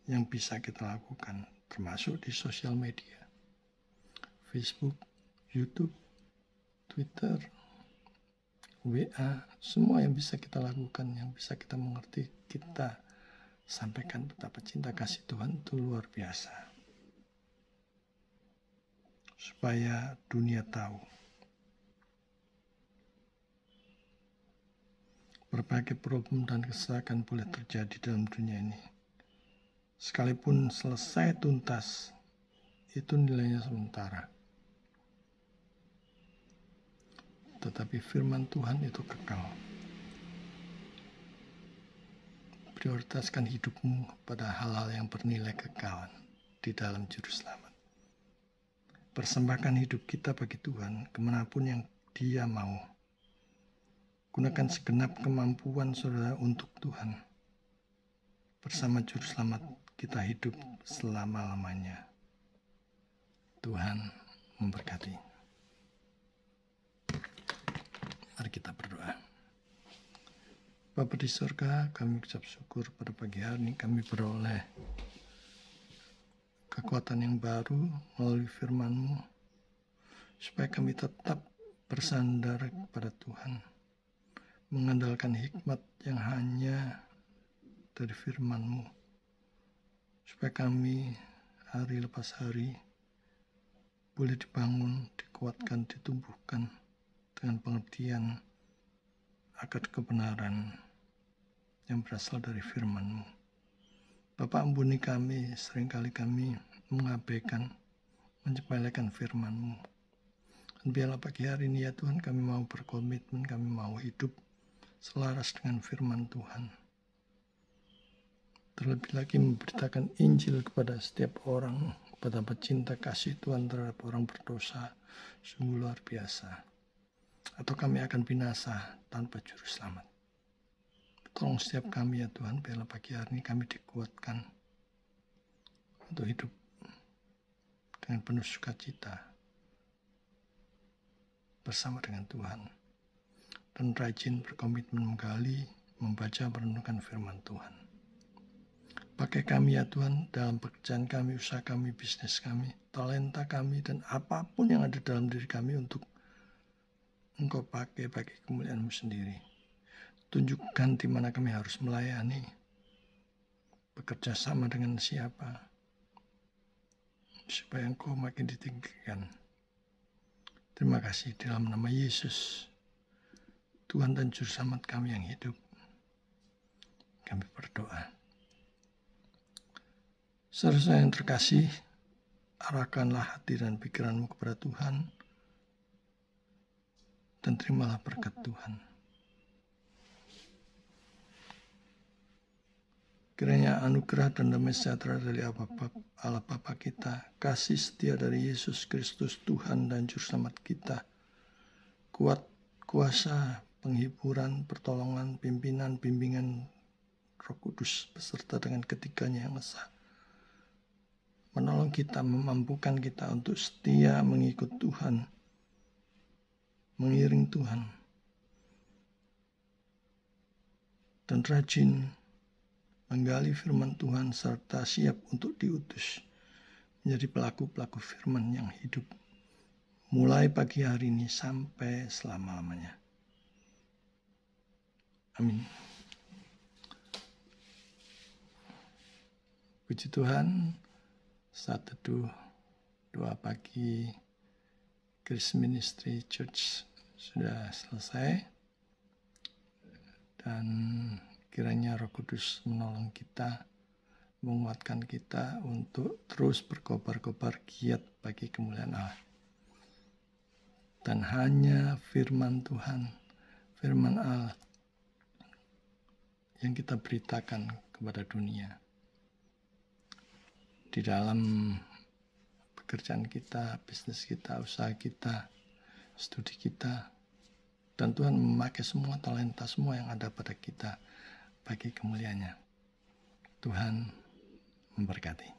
Yang bisa kita lakukan, termasuk di sosial media, Facebook, YouTube, Twitter, WA, semua yang bisa kita lakukan, yang bisa kita mengerti, kita sampaikan betapa cinta kasih Tuhan itu luar biasa. Supaya dunia tahu. Berbagai problem dan kesesakan boleh terjadi dalam dunia ini. Sekalipun selesai tuntas, itu nilainya sementara. Tetapi firman Tuhan itu kekal. Prioritaskan hidupmu pada hal-hal yang bernilai kekal di dalam juru selamat. Persembahkan hidup kita bagi Tuhan kemanapun yang Dia mau. Gunakan segenap kemampuan saudara untuk Tuhan. Bersama juru selamat kita hidup selama-lamanya. Tuhan memberkati. Mari kita berdoa. Bapa di surga, kami ucap syukur pada pagi hari ini kami beroleh kekuatan yang baru melalui firman-Mu, supaya kami tetap bersandar kepada Tuhan, mengandalkan hikmat yang hanya dari firman-Mu, supaya kami hari lepas hari boleh dibangun, dikuatkan, ditumbuhkan dengan pengertian akan kebenaran yang berasal dari firman-Mu. Bapa, ampuni kami, seringkali kami mengabaikan, menyepelekan firman-Mu. Dan biarlah pagi hari ini ya Tuhan, kami mau berkomitmen, kami mau hidup selaras dengan firman Tuhan. Terlebih lagi memberitakan Injil kepada setiap orang, betapa cinta kasih Tuhan terhadap orang berdosa sungguh luar biasa. Atau kami akan binasa tanpa juru selamat. Tolong setiap kami ya Tuhan, biarlah pagi hari ini kami dikuatkan untuk hidup dengan penuh sukacita bersama dengan Tuhan. Dan rajin berkomitmen menggali, membaca, merenungkan firman Tuhan. Pakai kami ya Tuhan dalam pekerjaan kami, usaha kami, bisnis kami, talenta kami, dan apapun yang ada dalam diri kami untuk Engkau pakai bagi kemuliaan-Mu sendiri. Tunjukkan di mana kami harus melayani, bekerja sama dengan siapa, supaya Engkau makin ditinggikan. Terima kasih dalam nama Yesus, Tuhan dan Juru Selamat kami yang hidup. Kami berdoa. Saudara yang terkasih, arahkanlah hati dan pikiranmu kepada Tuhan, dan terimalah berkat Tuhan. Kiranya anugerah dan damai sejahtera dari Allah Bapa kita, kasih setia dari Yesus Kristus Tuhan dan Juru Selamat kita, kuat kuasa, penghiburan, pertolongan, pimpinan, bimbingan Roh Kudus beserta dengan ketiganya yang esa, menolong kita, memampukan kita untuk setia mengikut Tuhan, mengiring Tuhan, dan rajin menggali firman Tuhan serta siap untuk diutus menjadi pelaku-pelaku firman yang hidup mulai pagi hari ini sampai selama-lamanya. Amin. Puji Tuhan, saat teduh doa pagi Grace Ministry Church sudah selesai, dan kiranya Roh Kudus menolong kita, menguatkan kita untuk terus berkobar-kobar giat bagi kemuliaan Allah. Dan hanya firman Tuhan, firman Allah yang kita beritakan kepada dunia. Di dalam pekerjaan kita, bisnis kita, usaha kita, studi kita. Dan Tuhan memakai semua talenta, semua yang ada pada kita bagi kemuliaannya. Tuhan memberkati.